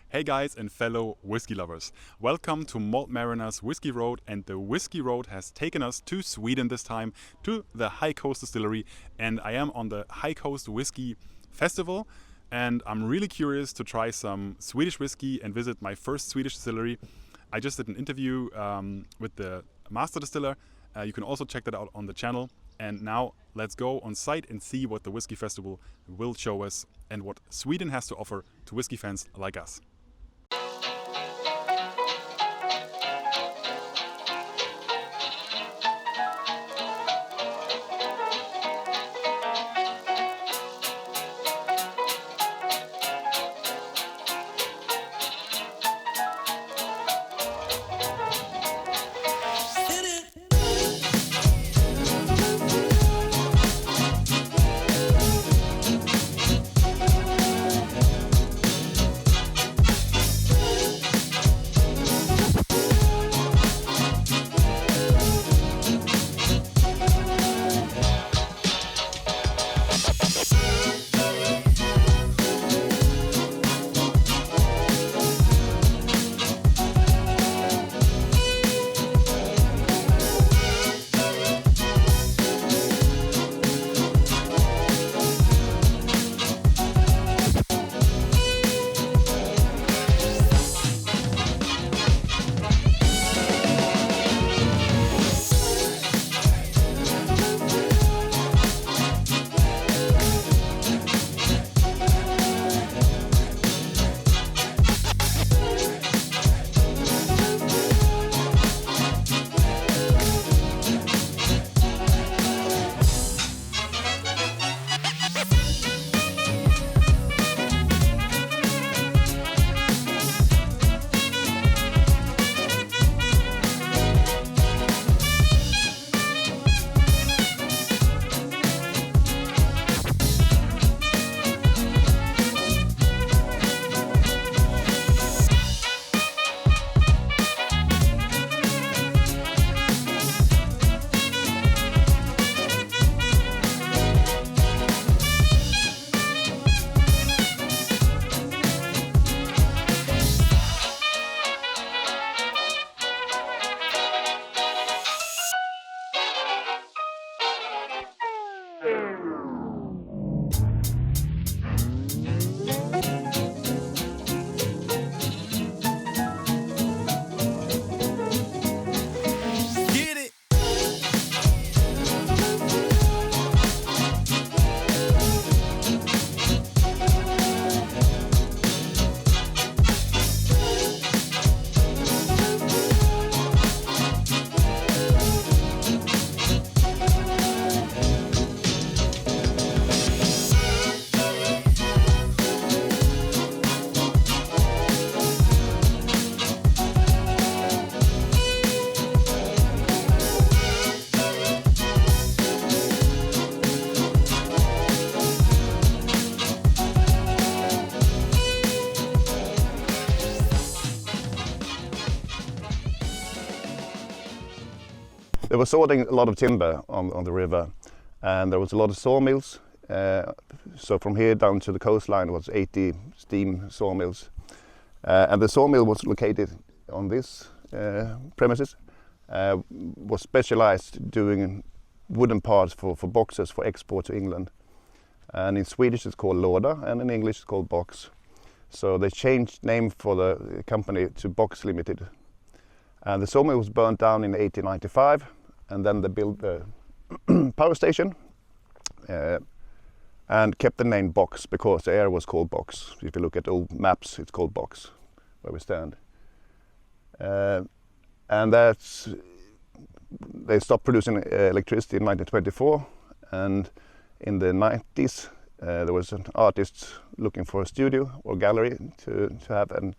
Hey guys and fellow whiskey lovers, welcome to Malt Mariner's Whiskey Road, and the Whiskey Road has taken us to Sweden this time, to the High Coast Distillery, and I am on the High Coast Whisky Festival, and I'm really curious to try some Swedish whiskey and visit my first Swedish distillery. I just did an interview with the master distiller. You can also check that out on the channel. And now let's go on site and see what the Whiskey Festival will show us and what Sweden has to offer to whiskey fans like us. They were sorting a lot of timber on the river, and there was a lot of sawmills. So from here down to the coastline was 80 steam sawmills. And the sawmill was located on this premises, was specialized doing wooden parts for boxes for export to England. And in Swedish it's called låda, and in English it's called box. So they changed name for the company to Box Limited. And the sawmill was burnt down in 1895, and then they built the power station and kept the name Box because the area was called Box. If you look at old maps, it's called Box, where we stand. And that's, they stopped producing electricity in 1924, and in the 90s there was an artist looking for a studio or gallery to have, and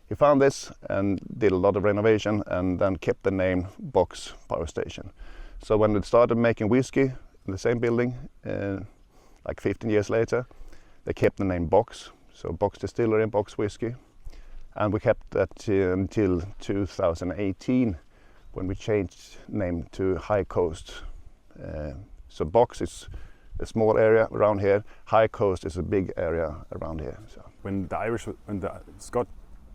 he found this and did a lot of renovation and then kept the name Box Power Station. So when they started making whiskey in the same building, like 15 years later, they kept the name Box. So Box Distillery and Box Whiskey. And we kept that until 2018 when we changed name to High Coast. So Box is a small area around here. High Coast is a big area around here. So. When the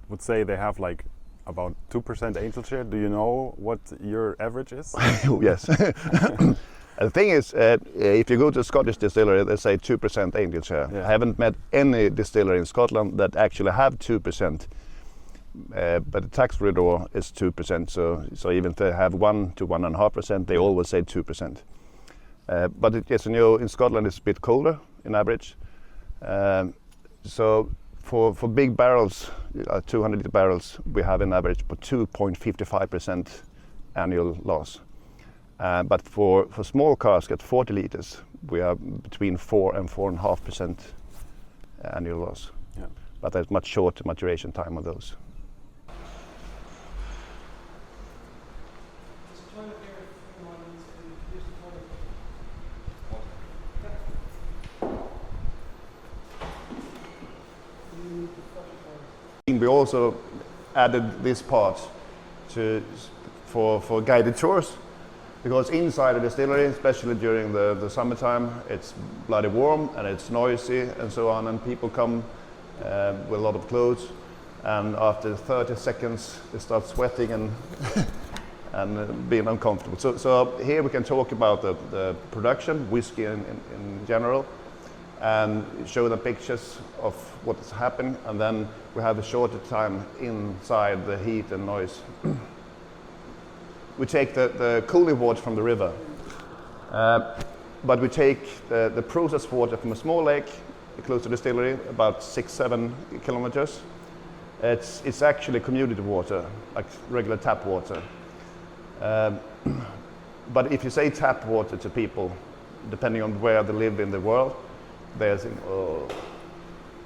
would say they have like about 2% angel share. Do you know what your average is? Yes. The thing is, if you go to a Scottish distillery, they say 2% angel share. Yeah. I haven't met any distillery in Scotland that actually have 2%. But the tax corridor is 2%, so even if they have 1 to 1.5%, they always say 2%. But as you know, in Scotland it's a bit colder in average. So for big barrels, 200 litre barrels, we have an average for 2.55% annual loss. But for small casket, 40 litres, we are between 4 and 4.5% annual loss. Yeah. But there's much shorter maturation time on those. We also added this part for guided tours, because inside the distillery, especially during the summertime, it's bloody warm and it's noisy and so on, and people come with a lot of clothes, and after 30 seconds they start sweating and and being uncomfortable. So here we can talk about the production, whiskey in general, and show them pictures of what's happening, and then we have a shorter time inside the heat and noise. We take the cooling water from the river, but we take the processed water from a small lake close to the distillery, about 6-7 kilometers. It's actually community water, like regular tap water. But if you say tap water to people, depending on where they live in the world, they're saying, oh.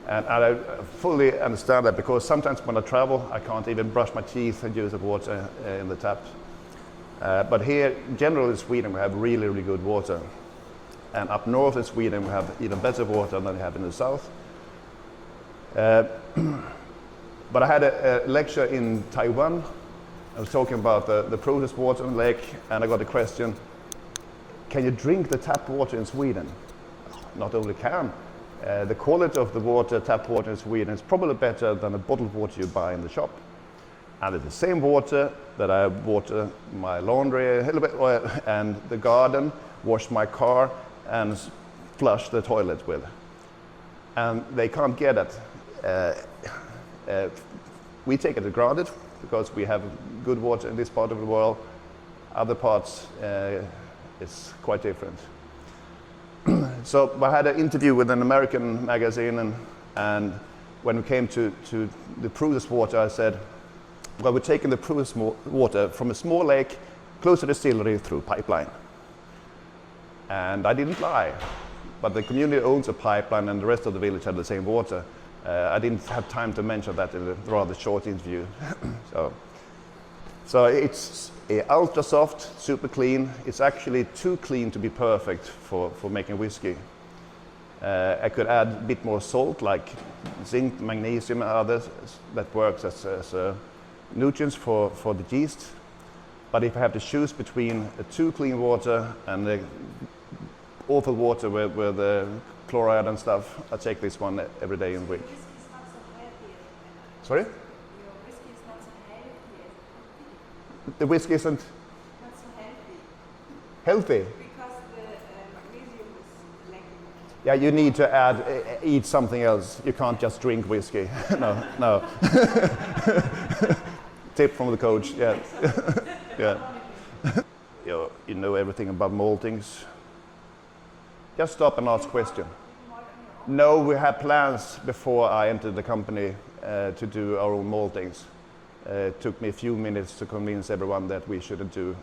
And I fully understand that, because sometimes when I travel, I can't even brush my teeth and use the water in the tap. But here, generally in Sweden, we have really, really good water. And up north in Sweden, we have even better water than we have in the south. But I had a lecture in Taiwan. I was talking about the processed water in the lake, and I got a question, can you drink the tap water in Sweden? Not only can, the quality of the water, tap water in Sweden, is probably better than the bottled water you buy in the shop. And it's the same water that I water my laundry a little bit, and the garden, wash my car, and flush the toilet with. And they can't get it. We take it for granted because we have good water in this part of the world. Other parts, it's quite different. So I had an interview with an American magazine, and when we came to the processed water, I said, well, we're taking the processed water from a small lake close to the distillery through pipeline. And I didn't lie, but the community owns a pipeline and the rest of the village had the same water. I didn't have time to mention that in a rather short interview. So it's ultra soft, super clean. It's actually too clean to be perfect for making whiskey. I could add a bit more salt, like zinc, magnesium, and others that works as nutrients for the yeast. But if I have to choose between a too clean water and the awful water with the chloride and stuff, I take this one every day in the week. Whiskey is not so healthy. Sorry? Your whiskey is not so healthy. The whiskey isn't Not so healthy. healthy. Because the magnesium is lacking. Yeah, you need to eat something else. You can't just drink whiskey. No. Tip from the coach, yeah. Yeah. You know everything about maltings. Just stop and ask question. No, we had plans before I entered the company to do our own maltings. It took me a few minutes to convince everyone that we shouldn't do.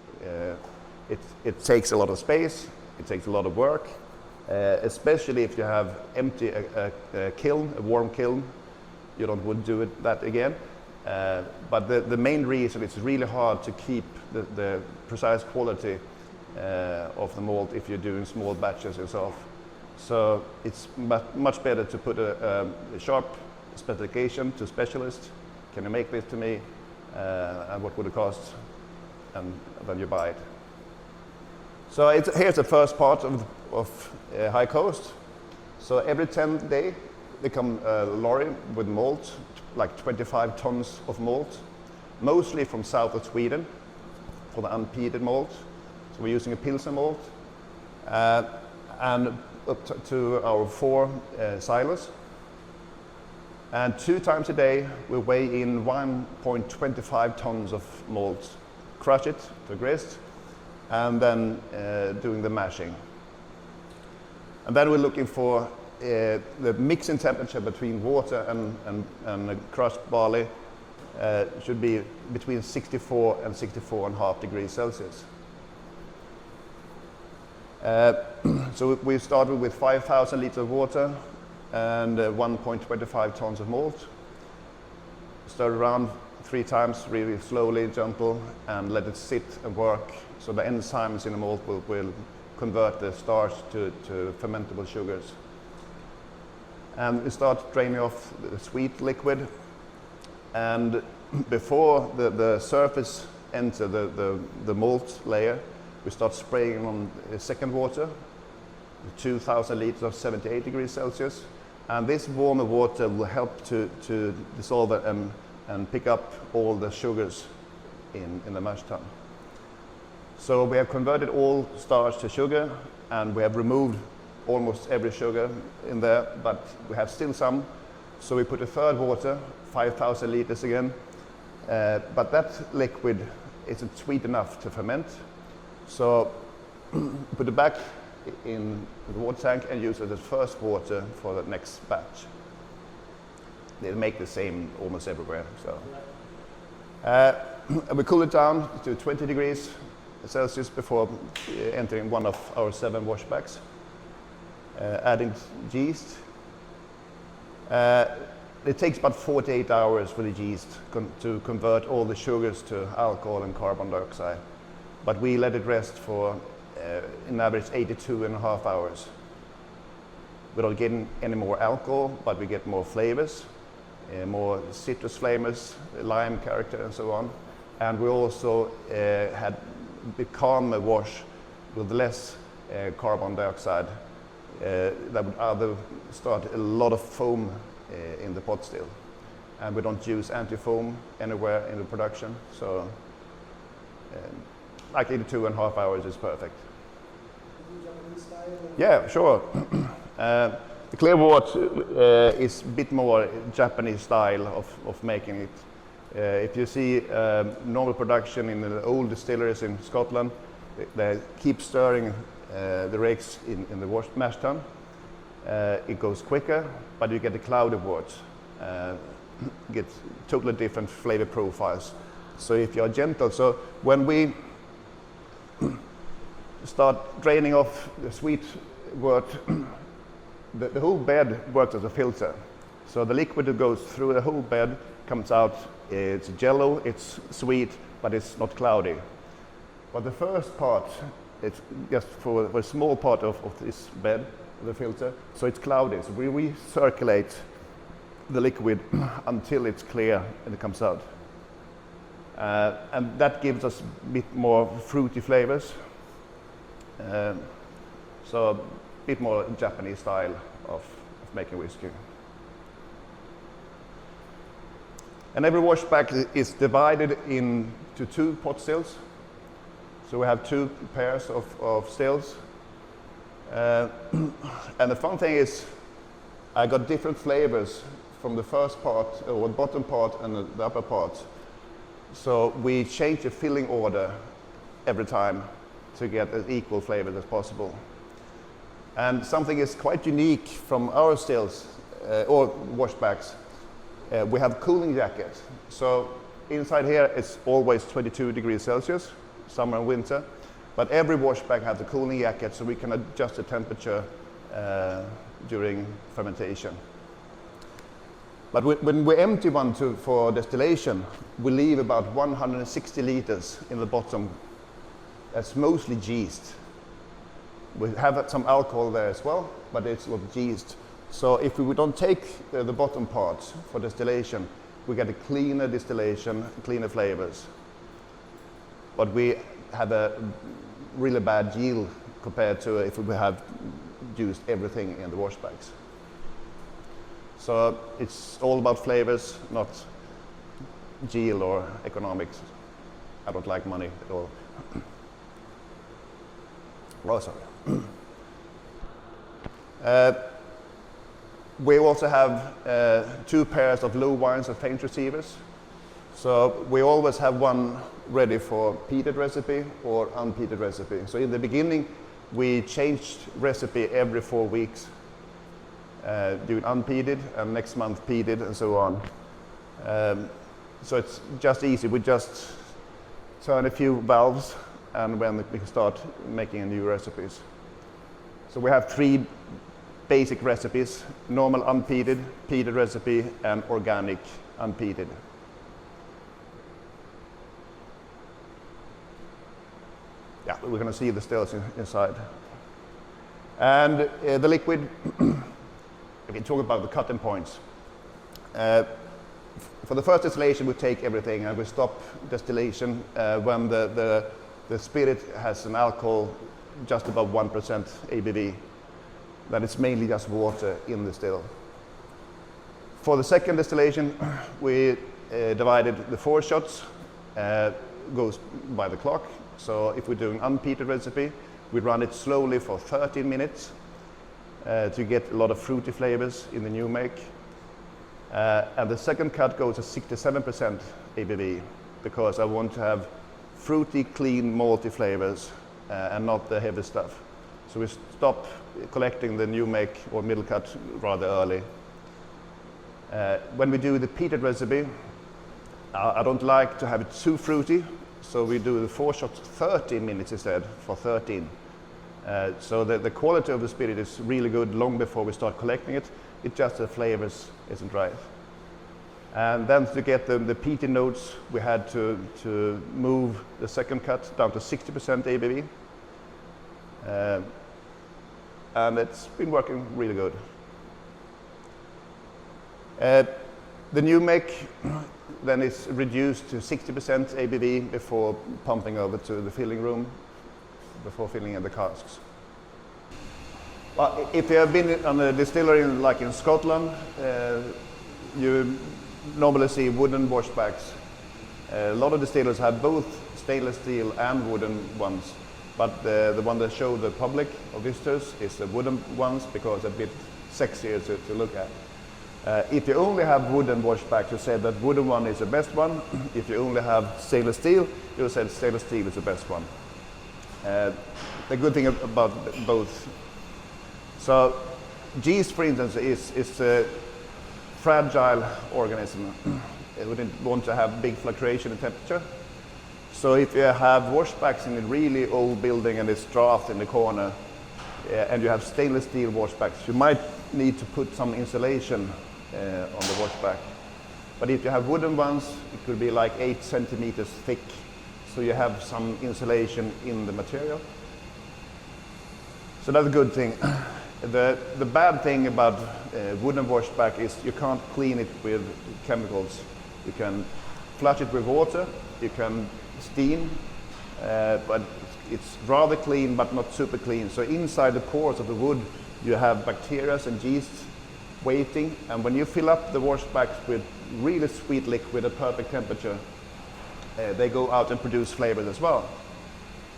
It takes a lot of space, it takes a lot of work, especially if you have empty a kiln, a warm kiln. You wouldn't do that again. But the main reason, it's really hard to keep the precise quality of the malt if you're doing small batches yourself. So it's much better to put a sharp specification to a specialist. Can you make this to me? And what would it cost? And then you buy it. So here's the first part of High Coast. So every 10th day, they come a lorry with malt like 25 tons of malt, mostly from south of Sweden for the unpeated malt. So we're using a Pilsen malt, and up to our 4 silos. And 2 times a day we weigh in 1.25 tons of malt, crush it to grist, and then doing the mashing. And then we're looking for the mixing temperature between water and crushed barley should be between 64 and 64.5 degrees Celsius. So we started with 5,000 liters of water and 1.25 tons of malt. Stir around 3 times, really slowly, gentle, and let it sit and work. So the enzymes in the malt will convert the starch to fermentable sugars. And we start draining off the sweet liquid. And before the surface enter the malt layer, we start spraying on second water, 2,000 liters of 78 degrees Celsius. And this warmer water will help to dissolve and pick up all the sugars in the mash tun. So we have converted all starch to sugar, and we have removed almost every sugar in there, but we have still some. So we put a third water, 5,000 liters again, but that liquid isn't sweet enough to ferment. So put it back in the water tank and use it as first water for the next batch. They make the same almost everywhere. So and we cool it down to 20 degrees Celsius before entering one of our 7 washbacks. Adding yeast. It takes about 48 hours for the yeast to convert all the sugars to alcohol and carbon dioxide. But we let it rest for, in average, 82.5 hours. We don't get any more alcohol, but we get more flavors, more citrus flavors, lime character, and so on. And we also had a bit calmer wash with less carbon dioxide. That would either start a lot of foam in the pot still. And we don't use anti-foam anywhere in the production. So like 82.5 hours is perfect. Yeah, sure. The clear wort is a bit more Japanese style of making it. If you see normal production in the old distilleries in Scotland, they keep stirring the rakes in the mash tun. It goes quicker, but you get the cloudy wort. Get totally different flavor profiles. So if you're gentle, so when we start draining off the sweet wort, the whole bed works as a filter. So the liquid that goes through the whole bed comes out, it's jello, it's sweet, but it's not cloudy. But the first part, it's just for a small part of this bed, the filter, so it's cloudy. So we recirculate the liquid until it's clear and it comes out. And that gives us a bit more fruity flavors. So a bit more Japanese style of making whiskey. And every washback is divided into 2 pot stills. So we have 2 pairs of stills. And the fun thing is I got different flavors from the first part, or the bottom part and the upper part. So we change the filling order every time to get as equal flavor as possible. And something is quite unique from our stills or washbacks. We have cooling jacket. So inside here it's always 22 degrees Celsius, summer and winter. But every washback has a cooling jacket, so we can adjust the temperature during fermentation. But when we empty one for distillation, we leave about 160 liters in the bottom. That's mostly yeast. We have some alcohol there as well, but it's not yeast. So if we don't take the bottom parts for distillation, we get a cleaner distillation, cleaner flavors. But we have a really bad yield compared to if we have used everything in the washbacks. So it's all about flavors, not yield or economics. I don't like money at all. Oh, sorry. We also have 2 pairs of low wines and faint receivers. So we always have one ready for peated recipe or unpeated recipe. So in the beginning, we changed recipe every 4 weeks, doing unpeated and next month peated and so on. So it's just easy. We just turn a few valves and when we can start making new recipes. So we have 3 basic recipes: normal unpeated, peated recipe, and organic unpeated. Yeah, we're going to see the stills inside. And the liquid, we can talk about the cutting points. For the first distillation, we take everything and we stop distillation when the spirit has an alcohol just above 1% ABV. Then it's mainly just water in the still. For the second distillation, we divided the 4 shots, goes by the clock. So if we're doing unpeated recipe, we run it slowly for 13 minutes to get a lot of fruity flavors in the new make. And the second cut goes to 67% ABV because I want to have fruity, clean, malty flavors and not the heavy stuff. So we stop collecting the new make or middle cut rather early. When we do the peated recipe, I don't like to have it too fruity, so we do the 4 shots 30 minutes instead for 13. So the quality of the spirit is really good long before we start collecting it. It's just the flavors isn't right. And then to get the peaty notes, we had to move the second cut down to 60% ABV. And it's been working really good. The new make then is reduced to 60% ABV before pumping over to the filling room, before filling in the casks. Well, if you have been on a distillery like in Scotland, you normally see wooden washbacks. A lot of distillers have both stainless steel and wooden ones, but the one that show the public or visitors is the wooden ones because they're a bit sexier to look at. If you only have wooden washbacks, you say that wooden one is the best one. If you only have stainless steel, you say stainless steel is the best one. The good thing about both. So yeast, for instance, is a fragile organism. It wouldn't want to have big fluctuation in temperature. So if you have washbacks in a really old building and it's draft in the corner, and you have stainless steel washbacks, you might need to put some insulation on the washback. But if you have wooden ones, it could be like 8 centimeters thick, so you have some insulation in the material. So that's a good thing. The bad thing about wooden washback is you can't clean it with chemicals. You can flush it with water, you can steam, but it's rather clean but not super clean. So inside the pores of the wood you have bacteria and yeast waiting, and when you fill up the washbacks with really sweet liquid at perfect temperature, they go out and produce flavors as well.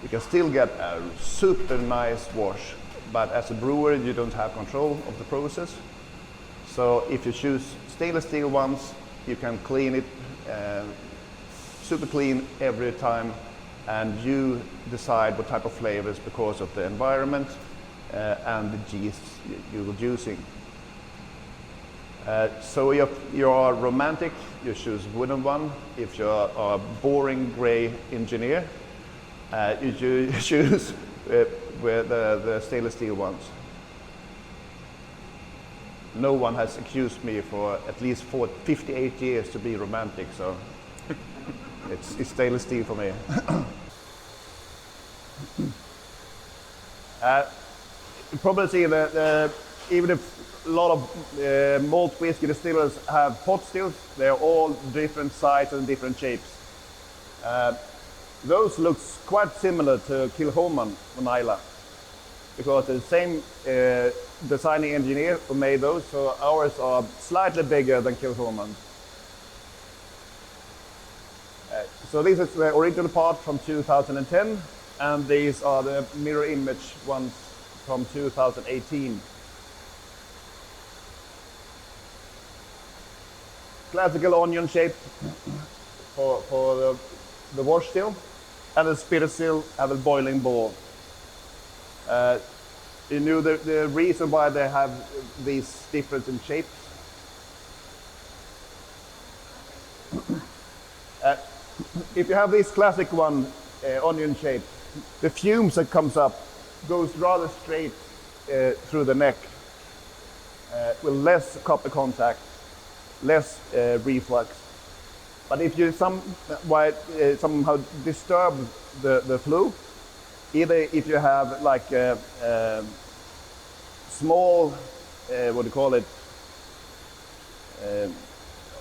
You can still get a super nice wash, but as a brewer you don't have control of the process. So if you choose stainless steel ones, you can clean it super clean every time, and you decide what type of flavors because of the environment and the yeast you're using. So if you are romantic, you choose wooden one. If you're a boring grey engineer, you choose with the stainless steel ones. No one has accused me for at least 58 years to be romantic, so it's stainless steel for me. You probably see that even if a lot of malt whiskey distillers have pot stills, they're all different sizes and different shapes. Those looks quite similar to Kilchoman on Islay. because the same designing engineer who made those, so ours are slightly bigger than Kilchoman. So this is the original part from 2010, and these are the mirror image ones from 2018. Classical onion shape for the wash still, and the spirit still have a boiling ball. You knew the reason why they have these difference in shapes? If you have this classic one, onion shape, the fumes that comes up goes rather straight through the neck with less copper contact, less reflux. But if you somehow disturb the flow, either if you have like a small, what do you call it,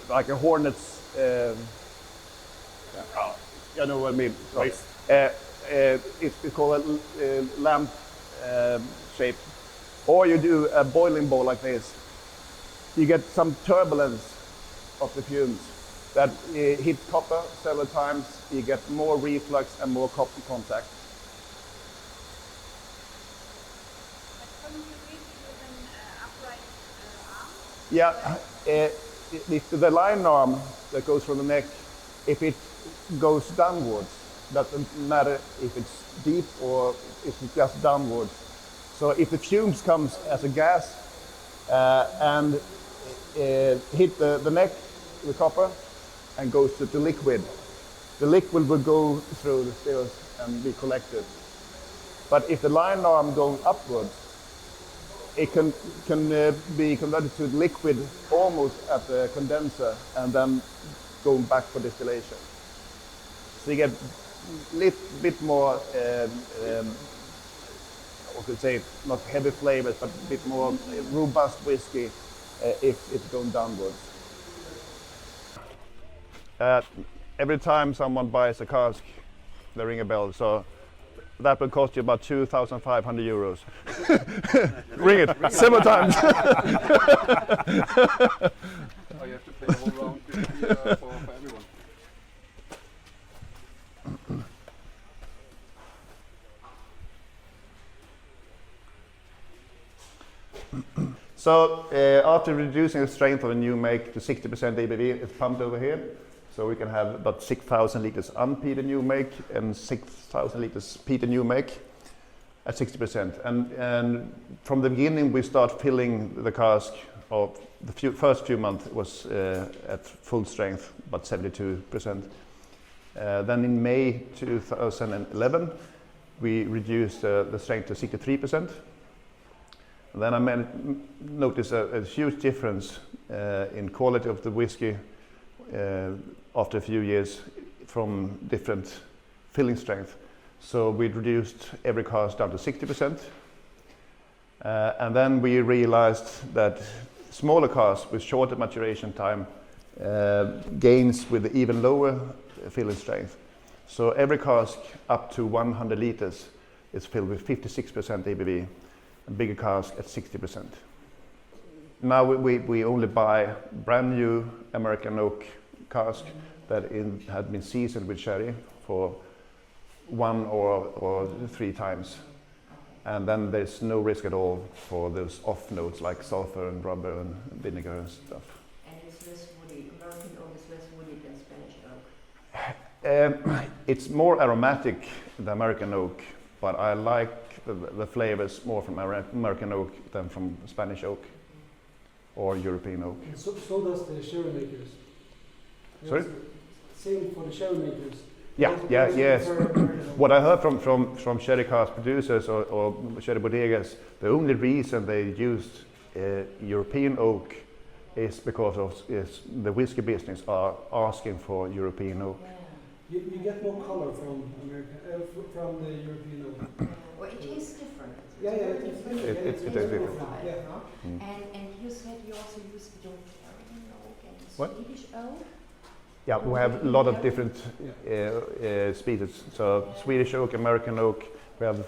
like a hornet's, you know what I mean. Weiss. It's called a lamp shape. Or you do a boiling ball like this. You get some turbulence of the fumes that hit copper several times. You get more reflux and more copper contact. But couldn't you reach it with an upright arm? Yeah, if the line arm that goes from the neck, if it goes downwards, doesn't matter if it's deep or if it's just downwards. So if the fumes comes as a gas and hit the neck, the copper, and goes to the liquid will go through the stills and be collected. But if the line arm going upwards, it can be converted to liquid almost at the condenser and then going back for distillation. So you get a little bit more, I could say, not heavy flavors, but a bit more robust whiskey if it's going downwards. Every time someone buys a cask, they ring a bell. So that will cost you about 2,500 euros. Ring it several times. Oh, you have to pay a whole round for everyone. So after reducing the strength of a new make to 60% ABV, it's pumped over here. So we can have about 6,000 liters unpeated new make and 6,000 liters peated new make at 60%. And from the beginning, we start filling the cask. Of the first few months was at full strength, about 72%. Then in May 2011, we reduced the strength to 63%. And then I noticed a huge difference in quality of the whiskey after a few years from different filling strength. So we reduced every cask down to 60%. And then we realized that smaller casks with shorter maturation time gains with even lower filling strength. So every cask up to 100 liters is filled with 56% ABV, and bigger cask at 60%. Now we only buy brand new American oak cask that had been seasoned with sherry for 1 or 3 times. And then there's no risk at all for those off notes like sulfur and rubber and vinegar and stuff. And it's less woody. American oak is less woody than Spanish oak. It's more aromatic than American oak, but I like the flavors more from American oak than from Spanish oak or European oak. So does the sherry makers. Sorry? Same for the sherry makers. Yes. What I heard from sherry cask producers or sherry bodegas, the only reason they used European oak is because of the whiskey business are asking for European oak. You get more color from from the European oak. Well, it tastes different. It's different. It tastes different. Yeah. And you said you also use Bulgarian oak and What? Swedish oak? Yeah, we have a lot of different species. So Swedish oak, American oak, We have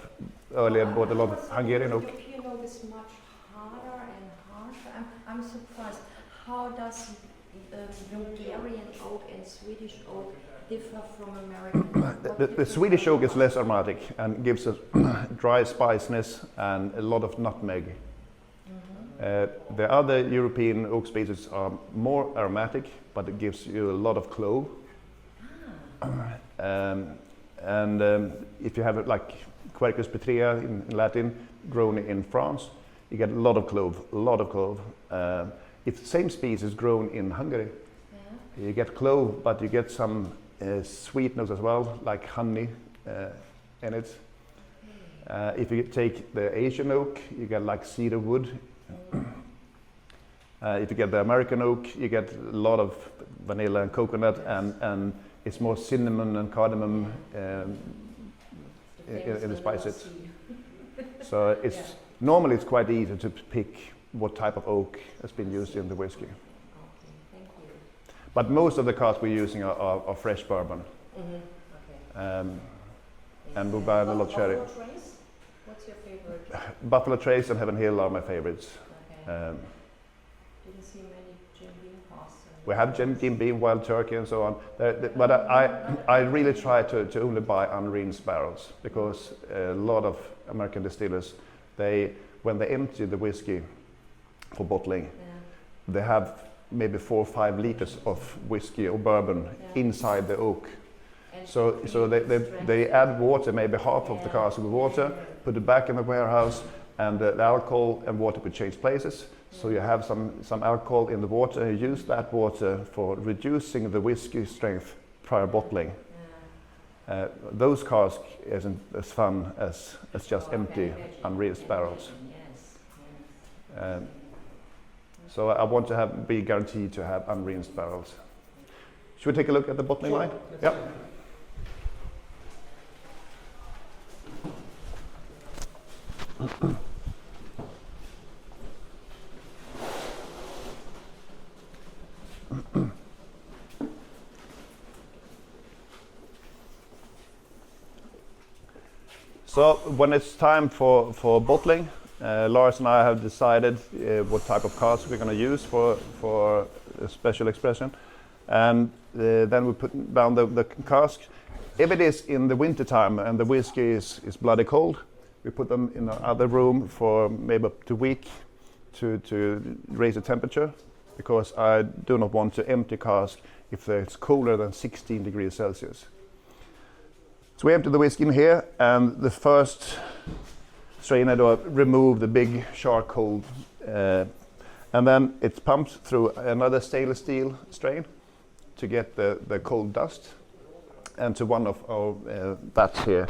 earlier bought a lot of Hungarian oak. European oak is much harder and harsher. I'm surprised. How does Hungarian oak and Swedish oak differ from American oak? The Swedish oak is less aromatic and gives a dry spiciness and a lot of nutmeg. The other European oak species are more aromatic, but it gives you a lot of clove. If you have it like Quercus petrea in Latin, grown in France, you get a lot of clove. If the same species grown in Hungary, you get clove, but you get some sweetness as well, like honey in it. If you take the Asian oak, you get like cedar wood. If you get the American oak, you get a lot of vanilla and coconut, and it's more cinnamon and cardamom in the spices. So normally it's quite easy to pick what type of oak has been used in the whiskey. Okay, thank you. But most of the casks we're using are fresh bourbon. Okay. And we buy a lot of cherry. Buffalo Trace? What's your favorite? Buffalo Trace and Heaven Hill are my favorites. Okay. Didn't see many Jim Beam casks. We have Jim Beam, Wild Turkey, and so on. But I really try to only buy unrinsed barrels, because a lot of American distillers, when they empty the whiskey for bottling, they have maybe 4 or 5 liters of whiskey or bourbon inside the oak. So they add water, maybe half of the cask with water, put it back in the warehouse, and the alcohol and water would change places. So you have some alcohol in the water, and you use that water for reducing the whiskey strength prior bottling. Those casks isn't as fun as just empty, unrinsed barrels. So I want to be guaranteed to have unrinsed barrels. Should we take a look at the bottling line? Yep. So when it's time for bottling, Lars and I have decided what type of cask we're going to use for a special expression, and then we put down the cask. If it is in the winter time and the whiskey is bloody cold, we put them in another room for maybe up to a week to raise the temperature, because I do not want to empty cask if it's colder than 16 degrees Celsius. So we empty the whiskey in here, and the first strain I do, remove the big charcoal, and then it's pumped through another stainless steel strain to get the cold dust, and to one of our vats here.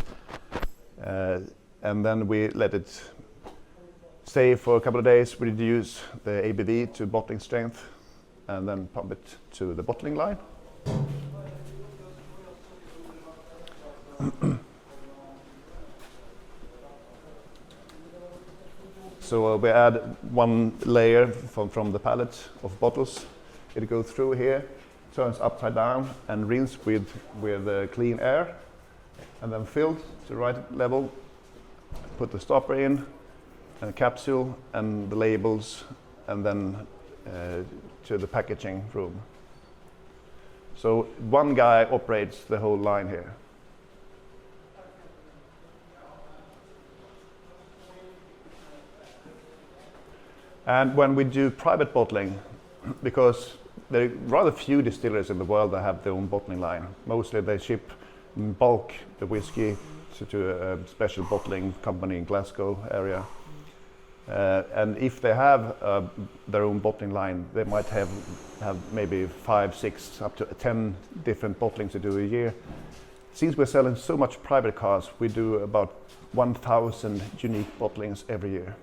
And then we let it stay for a couple of days, reduce the ABV to bottling strength, and then pump it to the bottling line. So we add one layer from the pallet of bottles. It goes through here, turns upside down, and rinse with clean air, and then filled to the right level. Put the stopper in, and a capsule, and the labels, and then to the packaging room. So one guy operates the whole line here. And when we do private bottling, because there are rather few distilleries in the world that have their own bottling line. Mostly they ship in bulk the whiskey to a special bottling company in Glasgow area. And if they have their own bottling line, they might have maybe 5, 6, up to 10 different bottlings to do a year. Since we're selling so much private cars, we do about 1,000 unique bottlings every year.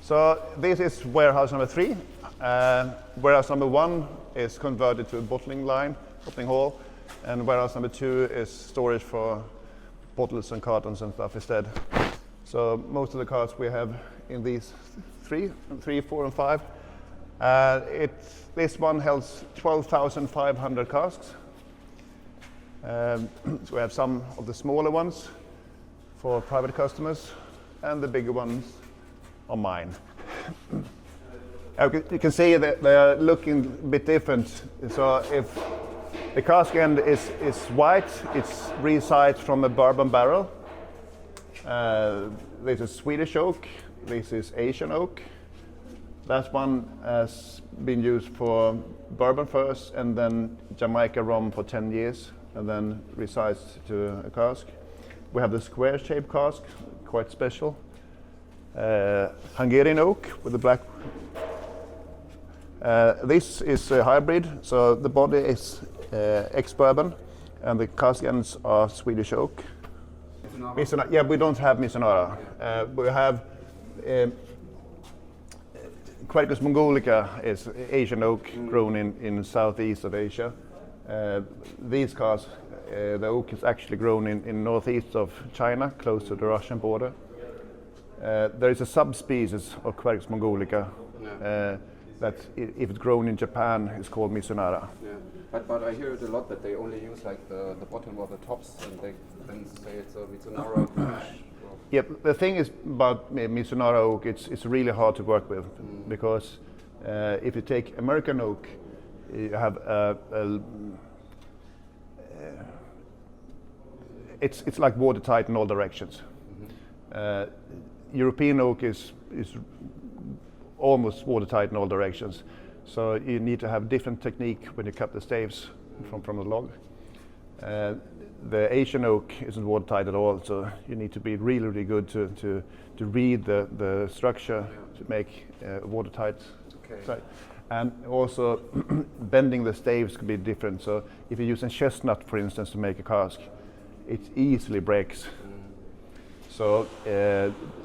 So this is warehouse number 3. Warehouse number 1 is converted to a bottling line, bottling hall, and warehouse number 2 is storage for bottles and cartons and stuff instead. So most of the cars we have in these 3, 4, and 5 This one holds 12,500 casks. So we have some of the smaller ones for private customers, and the bigger ones are mine. You can see that they are looking a bit different. So if the cask end is white, it's resized from a bourbon barrel. This is Swedish oak, this is Asian oak. That one has been used for bourbon first, and then Jamaica rum for 10 years, and then resized to a cask. We have the square-shaped cask, quite special. Hungarian oak with the black. This is a hybrid, so the body is ex-bourbon, and the cask ends are Swedish oak. Misonara. Yeah, we don't have Misonara. We have Quercus mongolica is Asian oak grown in southeast of Asia. These casks, the oak is actually grown in northeast of China, close to the Russian border. There is a subspecies of Quercus mongolica that, if it's grown in Japan, is called Misonara. Yeah, but I hear it a lot that they only use like the bottom or the tops, and they then say it's a Misonara finish. Yep, the thing is about Misonara oak, it's really hard to work with because if you take American oak, you have it's like watertight in all directions. European oak is almost watertight in all directions, so you need to have different technique when you cut the staves from the log. The Asian oak isn't watertight at all, so you need to be really, really good to read the structure to make watertight. Okay. And also bending the staves could be different. So if you're using chestnut, for instance, to make a cask, it easily breaks. So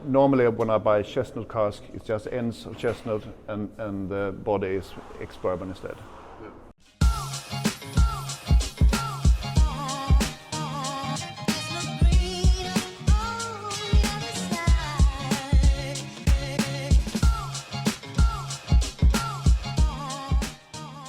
normally when I buy chestnut cask, it's just ends of chestnut and the body is ex-bourbon instead.